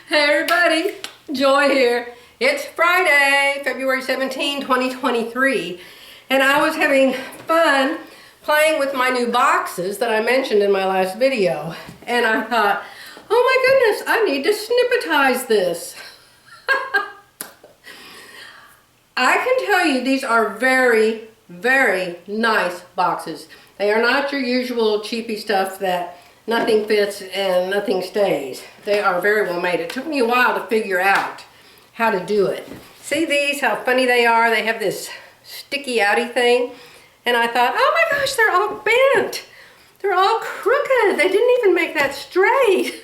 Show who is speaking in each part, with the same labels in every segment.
Speaker 1: Hey everybody, Joy here. It's Friday, February 17, 2023, and I was having fun playing with my new boxes that I mentioned in my last video. And I thought, oh my goodness, I need to snippetize this. I can tell you these are very, very nice boxes. They are not your usual cheapy stuff that nothing fits and nothing stays. They are very well made. It took me a while to figure out how to do it. See these, how funny they are? They have this sticky outy thing. And I thought, oh my gosh, they're all bent. They're all crooked. They didn't even make that straight.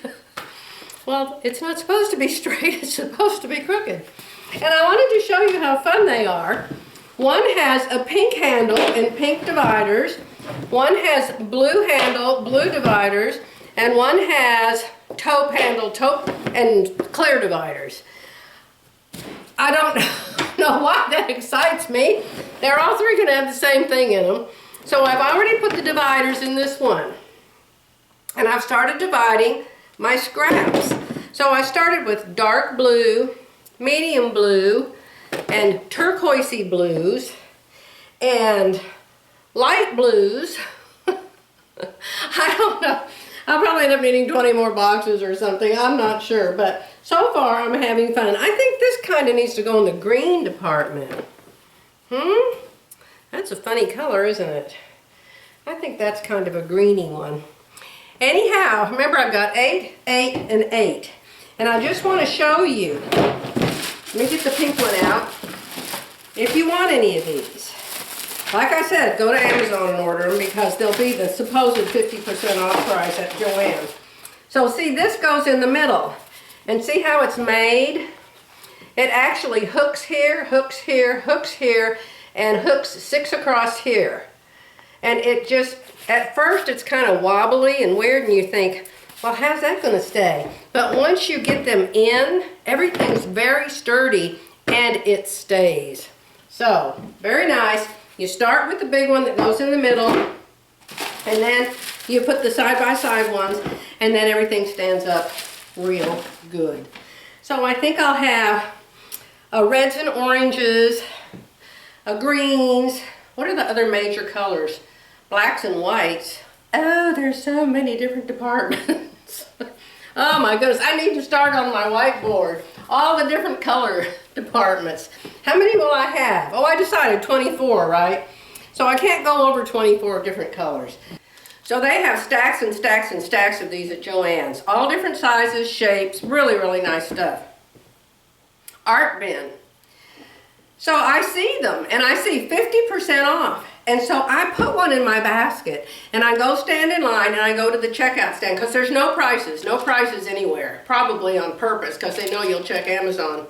Speaker 1: Well, it's not supposed to be straight. It's supposed to be crooked. And I wanted to show you how fun they are. One has a pink handle and pink dividers. One has blue handle, blue dividers, and one has taupe handle, taupe and clear dividers. I don't know why that excites me. They're all three going to have the same thing in them. So I've already put the dividers in this one. And I've started dividing my scraps. So I started with dark blue, medium blue, and turquoisey blues, and light blues. I don't know. I'll probably end up needing 20 more boxes or something. I'm not sure. But so far, I'm having fun. I think this kind of needs to go in the green department. That's a funny color, isn't it? I think that's kind of a greeny one. Anyhow, remember I've got 8, 8, and 8. And I just want to show you. Let me get the pink one out. If you want any of these. Like I said, go to Amazon and order them because they'll be the supposed 50% off price at Joann's. So see, this goes in the middle. And see how it's made? It actually hooks here, hooks here, hooks here, and hooks 6 across here. And it just, at first it's kind of wobbly and weird and you think, well, how's that going to stay? But once you get them in, everything's very sturdy and it stays. So, very nice. You start with the big one that goes in the middle, and then you put the side-by-side ones, and then everything stands up real good. So I think I'll have reds and oranges, greens. What are the other major colors? Blacks and whites. Oh, there's so many different departments. Oh my goodness, I need to start on my whiteboard. All the different color departments. How many will I have? Oh, I decided 24, right? So I can't go over 24 different colors. So they have stacks and stacks and stacks of these at Joann's. All different sizes, shapes, really, really nice stuff. Art bin. So I see them, and I see 50% off. And so I put one in my basket, and I go stand in line, and I go to the checkout stand, because there's no prices anywhere, probably on purpose, because they know you'll check Amazon.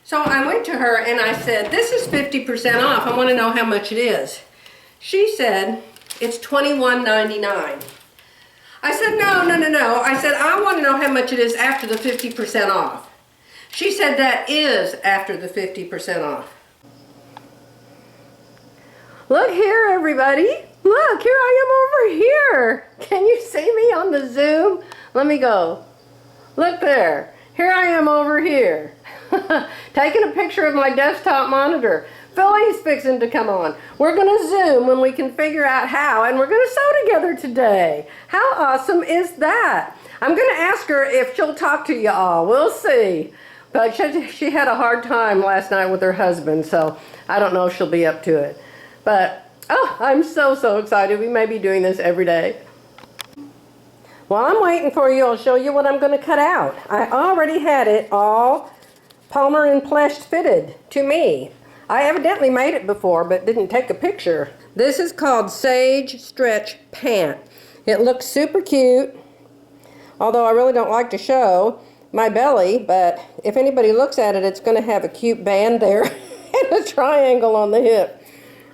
Speaker 1: So I went to her, and I said, this is 50% off. I want to know how much it is. She said, it's $21.99. I said, no. I said, I want to know how much it is after the 50% off. She said, that is after the 50% off. Look here, everybody. Look, here I am over here. Can you see me on the Zoom? Let me go. Look there. Here I am over here. Taking a picture of my desktop monitor. Philly's fixing to come on. We're going to Zoom when we can figure out how, and we're going to sew together today. How awesome is that? I'm going to ask her if she'll talk to you all. We'll see. But she had a hard time last night with her husband, so I don't know if she'll be up to it. But, oh, I'm so excited. We may be doing this every day. While I'm waiting for you, I'll show you what I'm going to cut out. I already had it all Palmer and Plesh fitted to me. I evidently made it before, but didn't take a picture. This is called Sage Stretch Pant. It looks super cute, although I really don't like to show my belly, but if anybody looks at it, it's going to have a cute band there and a triangle on the hip.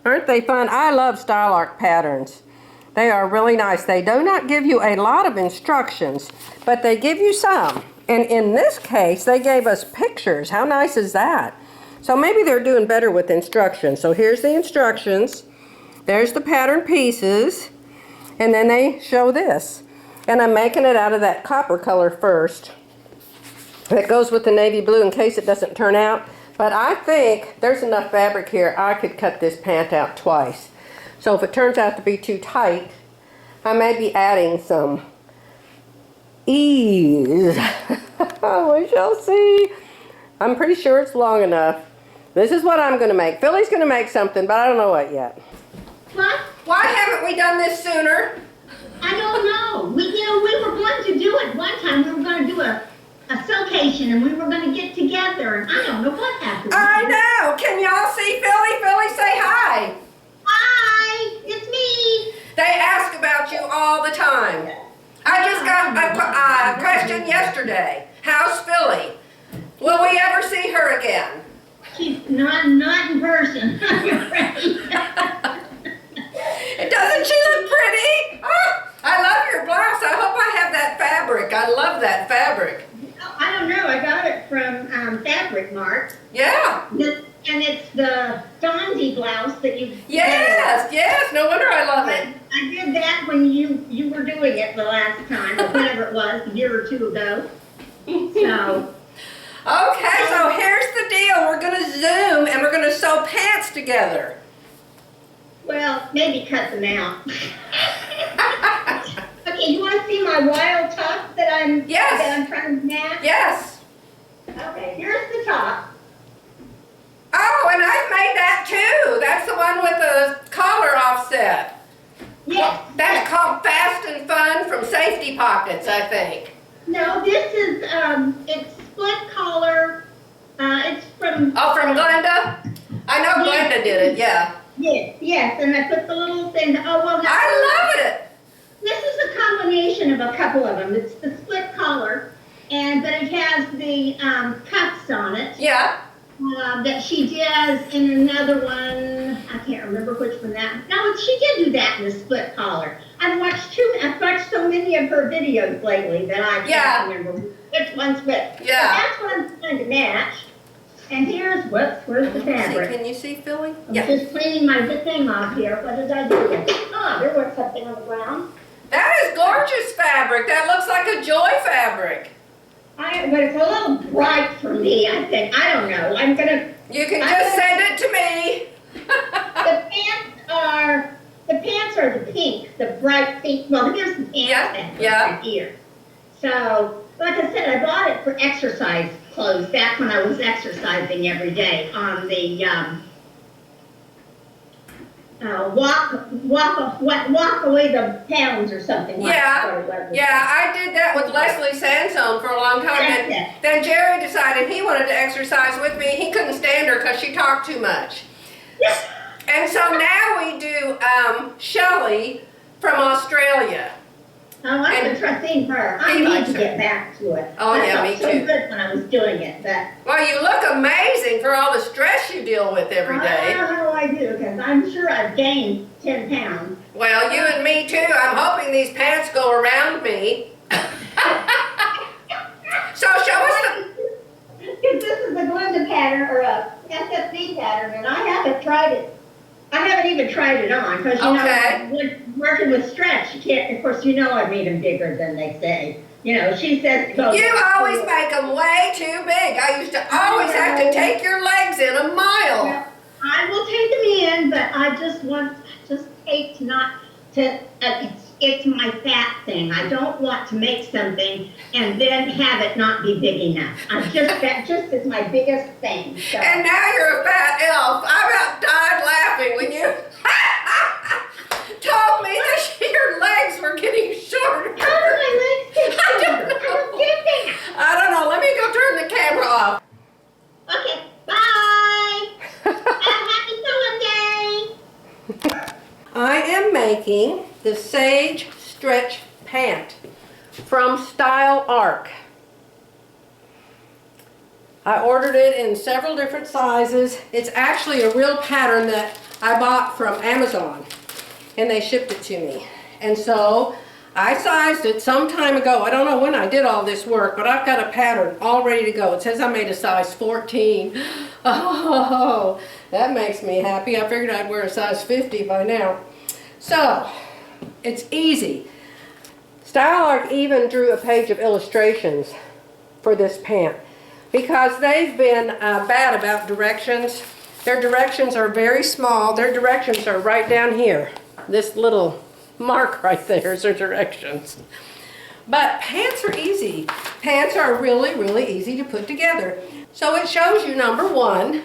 Speaker 1: Aren't they fun? I love Style Arc patterns. They are really nice. They do not give you a lot of instructions, but they give you some. And in this case, they gave us pictures. How nice is that? So maybe they're doing better with instructions. So here's the instructions. There's the pattern pieces. And then they show this. And I'm making it out of that copper color first. that goes with the navy blue in case it doesn't turn out. But I think there's enough fabric here. I could cut this pant out twice. So if it turns out to be too tight, I may be adding some ease. We shall see. I'm pretty sure it's long enough. This is what I'm going to make. Philly's going to make something, but I don't know what yet.
Speaker 2: What?
Speaker 1: Why haven't we done this sooner?
Speaker 2: I don't know. We were going to do it one time. We were going to do a sewcation, and we were going to get together, and I don't know what happened.
Speaker 1: I know. Can y'all see Philly? Philly, say hi.
Speaker 2: Hi, it's me.
Speaker 1: They ask about you all the time. I just got a question yesterday. How's Philly? Will we ever see her again?
Speaker 2: She's not in person. I'm afraid.
Speaker 1: Doesn't she look pretty? Oh, I love your blouse. I hope I have that fabric. I love that fabric.
Speaker 2: I don't know. I got it from Fabric Mart.
Speaker 1: Yeah.
Speaker 2: And it's the Fonzie blouse that you.
Speaker 1: Yes, yes. No wonder I love it.
Speaker 2: I did that when you were doing it the last time, or whatever it was, a year or two ago. So.
Speaker 1: Okay, so here's the deal. We're going to Zoom and we're going to sew pants together.
Speaker 2: Well, maybe cut them out. Okay, you want to see my wild top that I'm trying to match?
Speaker 1: Yes.
Speaker 2: Okay, here's the top.
Speaker 1: Oh, and I've made that too. That's the one with the collar offset.
Speaker 2: Yes.
Speaker 1: That's called Fast and Fun from Safety Pockets, I think.
Speaker 2: No, this is it's split collar. It's from.
Speaker 1: Oh, from Glenda? I know Glenda did it. Yeah.
Speaker 2: Yes, and I put the little thing. Oh well.
Speaker 1: I love it.
Speaker 2: This is a combination of a couple of them. It's the split collar, but it has the cuffs on it.
Speaker 1: Yeah.
Speaker 2: That she does in another one. I can't remember which one that. No, she did do that in the split collar. I've watched so many of her videos lately that I can't remember which one's which.
Speaker 1: Yeah.
Speaker 2: So that's what I'm trying to match. And here's where's the fabric?
Speaker 1: Can you see, Philly?
Speaker 2: I'm just cleaning my thing off here. What did I do? Oh, there was something on the ground.
Speaker 1: That is gorgeous fabric. That looks like a Joy fabric.
Speaker 2: But it's a little bright for me, I think. I don't know.
Speaker 1: You can just send it to me.
Speaker 2: The pants are the pink, the bright pink. Well, here's the pants right here. So, like I said, I bought it for exercise clothes back when I was exercising every day on the walk away the pounds or something like that.
Speaker 1: Yeah, I did that with Leslie Sansone for a long time. And then Jerry decided he wanted to exercise with me. He couldn't stand her because she talked too much. And so now we do Shelley from Australia.
Speaker 2: Oh, I've been seeing her. I need to get back to it.
Speaker 1: Oh, yeah, me too.
Speaker 2: I felt so good when I was doing it. But
Speaker 1: well, you look amazing for all the stress you deal with every day.
Speaker 2: I don't know how I do, because I'm sure I've gained 10 pounds.
Speaker 1: Well, you and me too. I'm hoping these pants go around me. So show us the...
Speaker 2: Because this is a Glenda pattern, or a SFC pattern, and I haven't tried it. I haven't even tried it on, because working with stretch, you can't, of course, I made them bigger than they say. She says...
Speaker 1: You always make them way too big. I used to always have to take your legs in a mile.
Speaker 2: Well, I will take them in, but I just hate not to... It's my fat thing. I don't want to make something and then have it not be big enough. That just is my biggest thing. So.
Speaker 1: And now you're a fat elf. I about died laughing when you told me that your legs were getting shorter.
Speaker 2: How do my legs get shorter? I don't get that.
Speaker 1: I don't know. Let me go turn the camera off.
Speaker 2: Okay. Bye. Have a happy sewing day.
Speaker 1: I am making the Sage Stretch Pant from Style Arc. I ordered it in several different sizes. It's actually a real pattern that I bought from Amazon, and they shipped it to me. And so I sized it some time ago. I don't know when I did all this work, but I've got a pattern all ready to go. It says I made a size 14. Oh, that makes me happy. I figured I'd wear a size 50 by now. So, it's easy. Style Arc even drew a page of illustrations for this pant because they've been bad about directions. Their directions are very small. Their directions are right down here. This little mark right there is their directions. But pants are easy. Pants are really, really easy to put together. So it shows you, number one,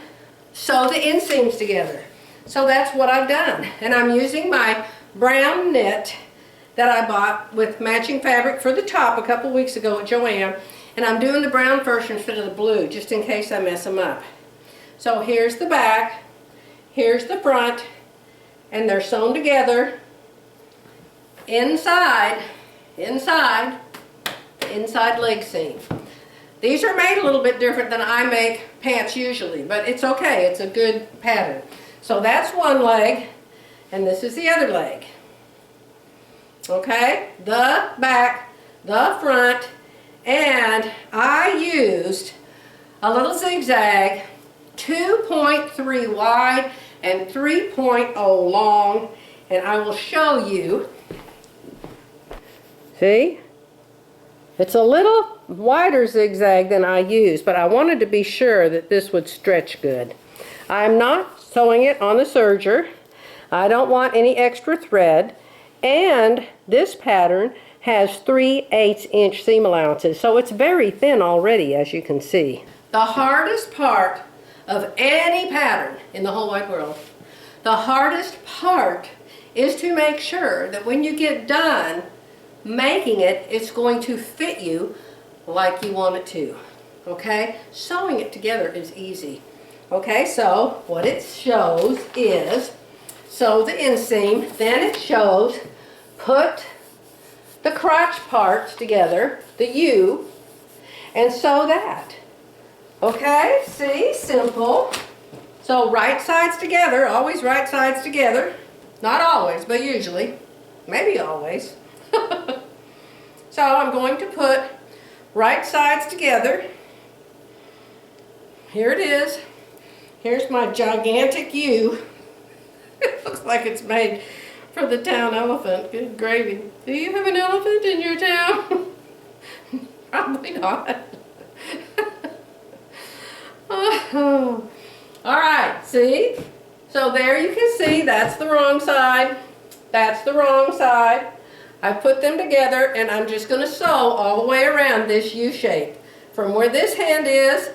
Speaker 1: sew the inseams together. So that's what I've done. And I'm using my brown knit that I bought with matching fabric for the top a couple weeks ago at Joann. And I'm doing the brown first instead of the blue, just in case I mess them up. So here's the back, here's the front, and they're sewn together inside leg seam. These are made a little bit different than I make pants usually, but it's okay, it's a good pattern. So that's one leg, and this is the other leg. Okay, the back, the front, and I used a little zigzag, 2.3 wide and 3.0 long, and I will show you. See? It's a little wider zigzag than I used, but I wanted to be sure that this would stretch good. I'm not sewing it on the serger. I don't want any extra thread, and this pattern has 3/8 inch seam allowances, so it's very thin already, as you can see. The hardest part of any pattern in the whole wide world, the hardest part is to make sure that when you get done making it, it's going to fit you like you want it to. Okay? Sewing it together is easy. Okay, so what it shows is sew the inseam, then it shows put the crotch parts together, the U, and sew that. Okay, see, simple. So right sides together, always right sides together. Not always, but usually, maybe always. So I'm going to put right sides together. Here it is. Here's my gigantic U. It looks like it's made for the town elephant. Good gravy. Do you have an elephant in your town? Probably not. Oh. All right, see? So there you can see that's the wrong side. That's the wrong side. I put them together and I'm just going to sew all the way around this U shape. From where this hand is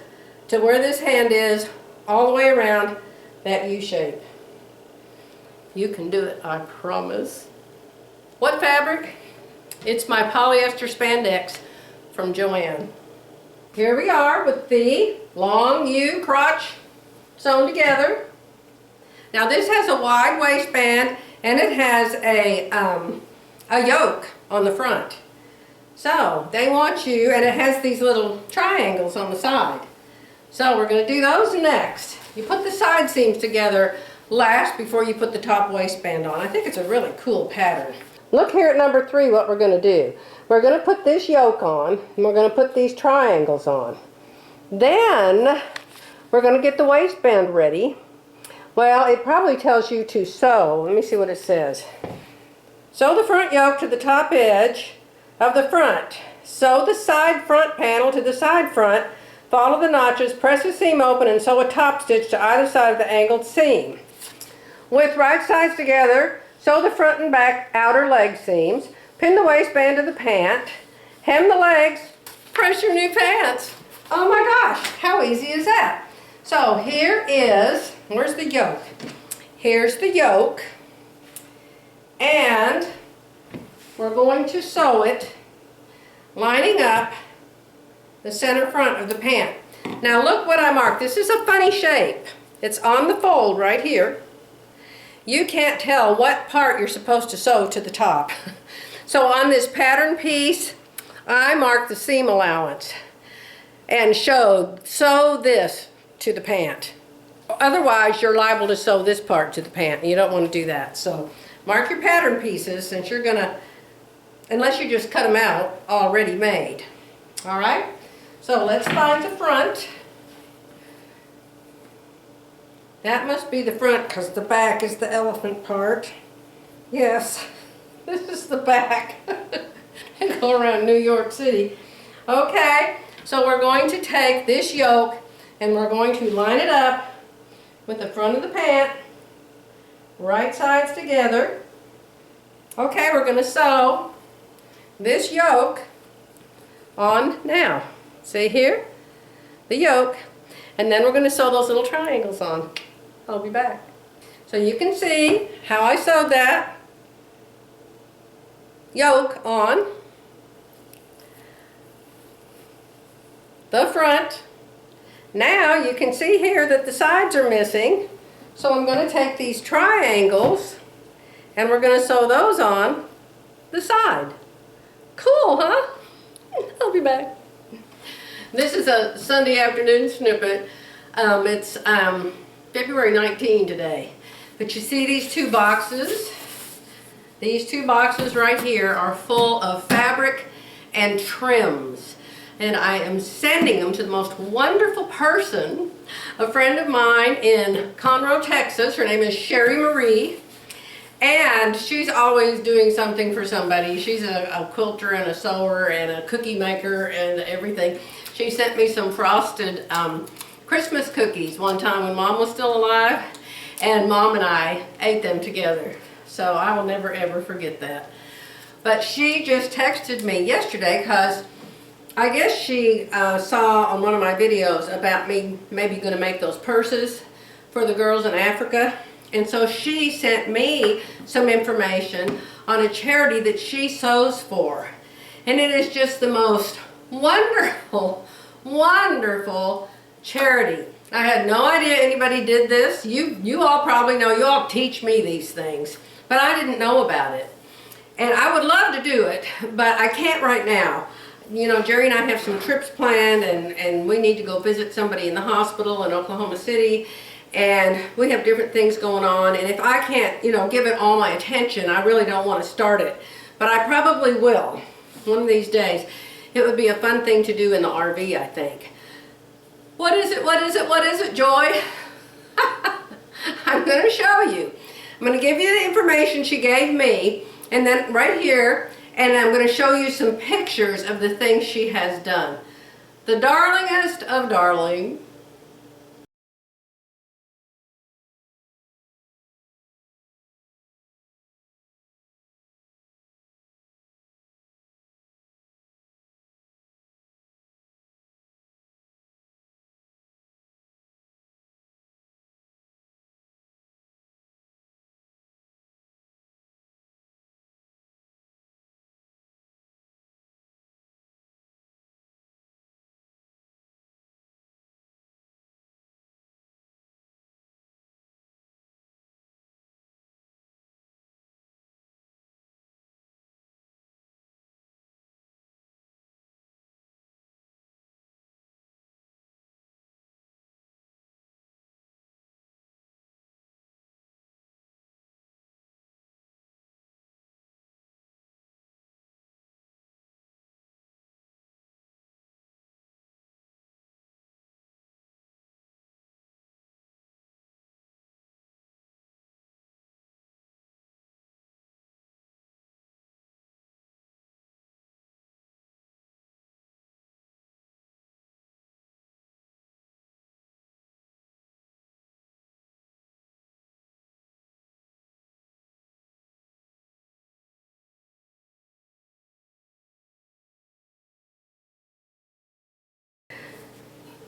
Speaker 1: to where this hand is, all the way around that U shape. You can do it, I promise. What fabric? It's my polyester spandex from Joann. Here we are with the long U crotch sewn together. Now this has a wide waistband and it has a yoke on the front. So they want you, and it has these little triangles on the side. So we're going to do those next. You put the side seams together last before you put the top waistband on. I think it's a really cool pattern. Look here at number 3 what we're going to do. We're going to put this yoke on, and we're going to put these triangles on. Then we're going to get the waistband ready. Well, it probably tells you to sew. Let me see what it says. Sew the front yoke to the top edge of the front. Sew the side front panel to the side front. Follow the notches, press the seam open, and sew a top stitch to either side of the angled seam. With right sides together, sew the front and back outer leg seams. Pin the waistband to the pant. Hem the legs. Press your new pants. Oh my gosh, how easy is that? So here is, where's the yoke? Here's the yoke. And we're going to sew it lining up the center front of the pant. Now look what I marked. This is a funny shape. It's on the fold right here. You can't tell what part you're supposed to sew to the top. So on this pattern piece, I marked the seam allowance and showed sew this to the pant. Otherwise, you're liable to sew this part to the pant. You don't want to do that. So mark your pattern pieces since you're going to, unless you just cut them out already made. All right? So let's find the front. That must be the front because the back is the elephant part. Yes, this is the back. And go around New York City. Okay, So we're going to take this yoke and we're going to line it up with the front of the pant, right sides together. Okay, we're going to sew this yoke on now. See here? The yoke. And then we're going to sew those little triangles on. I'll be back. So you can see how I sewed that yoke on the front. Now you can see here that the sides are missing. So I'm going to take these triangles and we're going to sew those on the side. Cool, huh? I'll be back. This is a Sunday afternoon snippet. It's February 19 today. But you see these two boxes? These two boxes right here are full of fabric and trims. And I am sending them to the most wonderful person, a friend of mine in Conroe, Texas. Her name is Sherry Marie. And she's always doing something for somebody. She's a quilter and a sewer and a cookie maker and everything. She sent me some frosted Christmas cookies one time when Mom was still alive. And Mom and I ate them together. So I will never ever forget that. But she just texted me yesterday because I guess she saw on one of my videos about me maybe going to make those purses for the girls in Africa. And so she sent me some information on a charity that she sews for. And it is just the most wonderful, wonderful charity. I had no idea anybody did this. You all probably know. You all teach me these things. But I didn't know about it. And I would love to do it, but I can't right now. You know, Jerry and I have some trips planned, and we need to go visit somebody in the hospital in Oklahoma City, and we have different things going on, and if I can't, you know, give it all my attention, I really don't want to start it. But I probably will, one of these days. It would be a fun thing to do in the RV, I think. What is it, what is it, what is it, Joy? I'm going to show you. I'm going to give you the information she gave me, and then right here, and I'm going to show you some pictures of the things she has done. The darlingest of darling.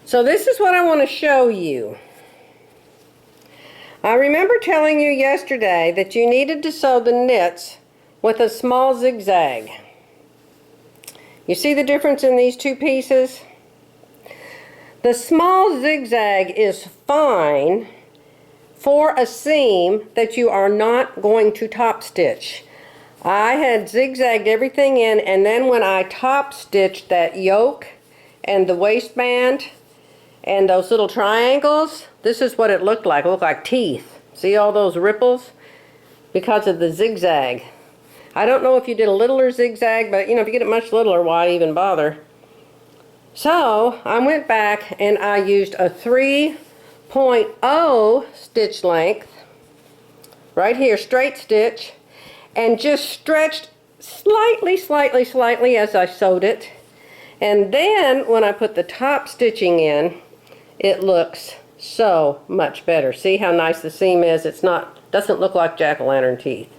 Speaker 1: So this is what I want to show you. I remember telling you yesterday that you needed to sew the knits with a small zigzag. You see the difference in these two pieces? The small zigzag is fine for a seam that you are not going to top stitch. I had zigzagged everything in, and then when I top stitched that yoke and the waistband and those little triangles, this is what it looked like. It looked like teeth. See all those ripples? Because of the zigzag. I don't know if you did a littler zigzag, but you know, if you get it much littler, why even bother? So I went back and I used a 3.0 stitch length, right here, straight stitch, and just stretched slightly as I sewed it. And then when I put the top stitching in, it looks so much better. See how nice the seam is? Doesn't look like jack-o'-lantern teeth.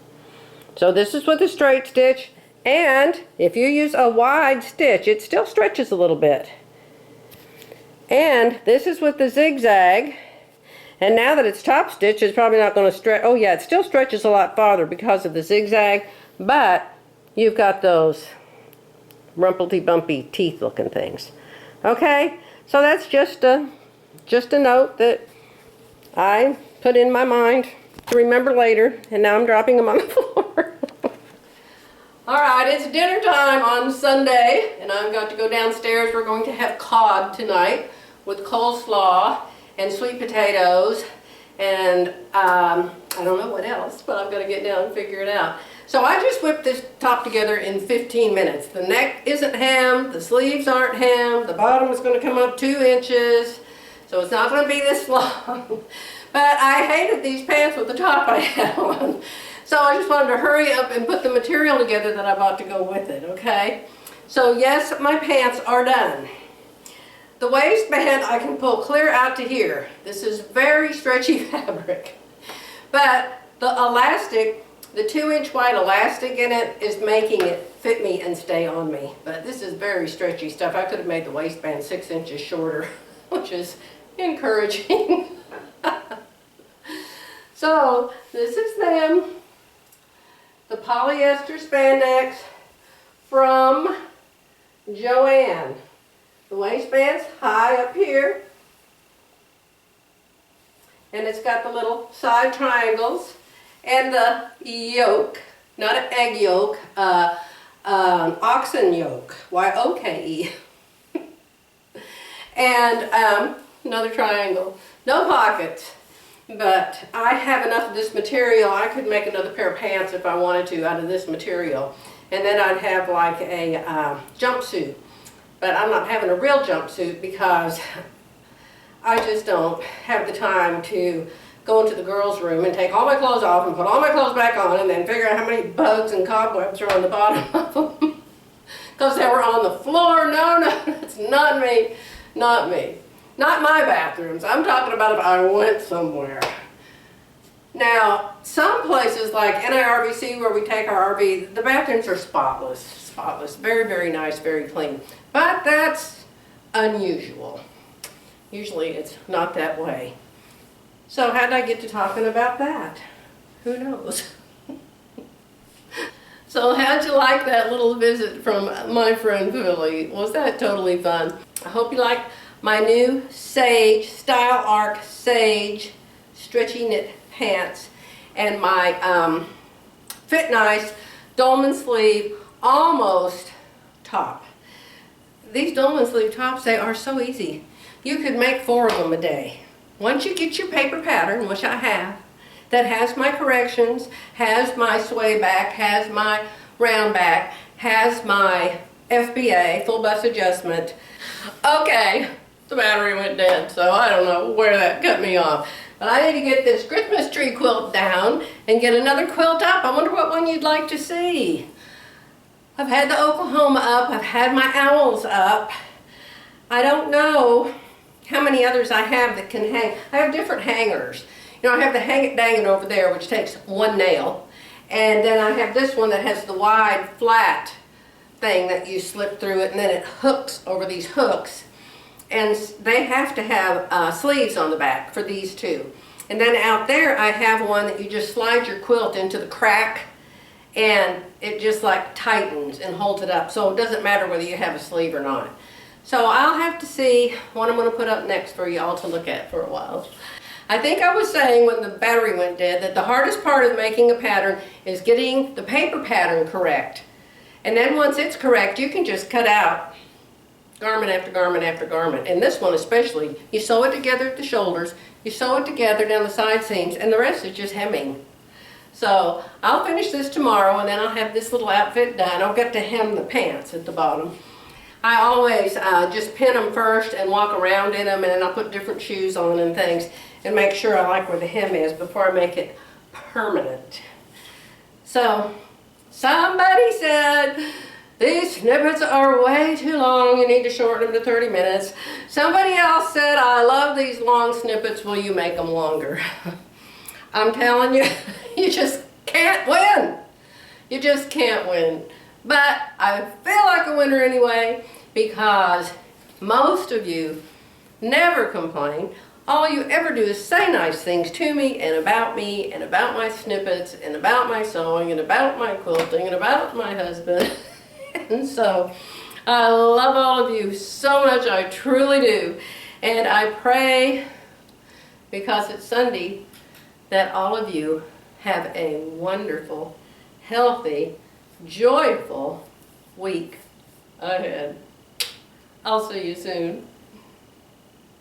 Speaker 1: So this is with a straight stitch, and if you use a wide stitch, it still stretches a little bit. And this is with the zigzag, and now that it's top stitch, it's probably not going to stretch. Oh yeah, it still stretches a lot farther because of the zigzag, but you've got those rumplety-bumpy teeth-looking things. Okay, so that's just a note that I put in my mind to remember later, and now I'm dropping them on the floor. Alright, it's dinner time on Sunday, and I've got to go downstairs. We're going to have cod tonight with coleslaw and sweet potatoes, and I don't know what else, but I've got to get down and figure it out. So I just whipped this top together in 15 minutes. The neck isn't hemmed, the sleeves aren't hemmed, the bottom is going to come up 2 inches, so it's not going to be this long. But I hated these pants with the top I had on. So I just wanted to hurry up and put the material together that I bought to go with it, okay? So yes, my pants are done. The waistband I can pull clear out to here. This is very stretchy fabric. But the elastic, the 2-inch wide elastic in it is making it fit me and stay on me. But this is very stretchy stuff. I could have made the waistband 6 inches shorter, which is encouraging. So this is them, the polyester spandex from Joann. The waistband's high up here, and it's got the little side triangles and the yoke, not an egg yolk, oxen yoke, Y-O-K-E. And another triangle. No pockets. But I have enough of this material, I could make another pair of pants if I wanted to out of this material. And then I'd have like a jumpsuit. But I'm not having a real jumpsuit because I just don't have the time to go into the girls' room and take all my clothes off and put all my clothes back on and then figure out how many bugs and cobwebs are on the bottom of them. Because they were on the floor. No, it's not me. Not me. Not my bathrooms. I'm talking about if I went somewhere. Now, some places like NIRVC where we take our RV, the bathrooms are spotless. Spotless. Very, very nice, very clean. But that's unusual. Usually it's not that way. So how did I get to talking about that? Who knows? So how'd you like that little visit from my friend Philly? Was that totally fun? I hope you like my new Sage, Style Arc Sage stretchy knit pants and my Fit Nice dolman sleeve almost top. These dolman sleeve tops, they are so easy. You could make 4 of them a day. Once you get your paper pattern, which I have, that has my corrections, has my sway back, has my round back, has my FBA, full bust adjustment. Okay, the battery went dead, so I don't know where that cut me off. But I need to get this Christmas tree quilt down and get another quilt up. I wonder what one you'd like to see. I've had the Oklahoma up, I've had my owls up. I don't know how many others I have that can hang. I have different hangers. You know, I have the hang it dangin' over there, which takes 1 nail. And then I have this one that has the wide, flat thing that you slip through it, and then it hooks over these hooks. And they have to have sleeves on the back for these two. And then out there I have one that you just slide your quilt into the crack, and it just like tightens and holds it up. So it doesn't matter whether you have a sleeve or not. So I'll have to see what I'm going to put up next for y'all to look at for a while. I think I was saying when the battery went dead that the hardest part of making a pattern is getting the paper pattern correct. And then once it's correct, you can just cut out garment after garment after garment. And this one especially, you sew it together at the shoulders, you sew it together down the side seams, and the rest is just hemming. So I'll finish this tomorrow, and then I'll have this little outfit done. I'll get to hem the pants at the bottom. I always just pin them first and walk around in them, and then I'll put different shoes on and things and make sure I like where the hem is before I make it permanent. So somebody said These snippets are way too long. You need to shorten them to 30 minutes. Somebody else said, I love these long snippets. Will you make them longer? I'm telling you, you just can't win. You just can't win. But I feel like a winner anyway, because most of you never complain. All you ever do is say nice things to me and about my snippets and about my sewing and about my quilting and about my husband. And so I love all of you so much, I truly do. And I pray, because it's Sunday, that all of you have a wonderful, healthy, joyful week ahead. I'll see you soon.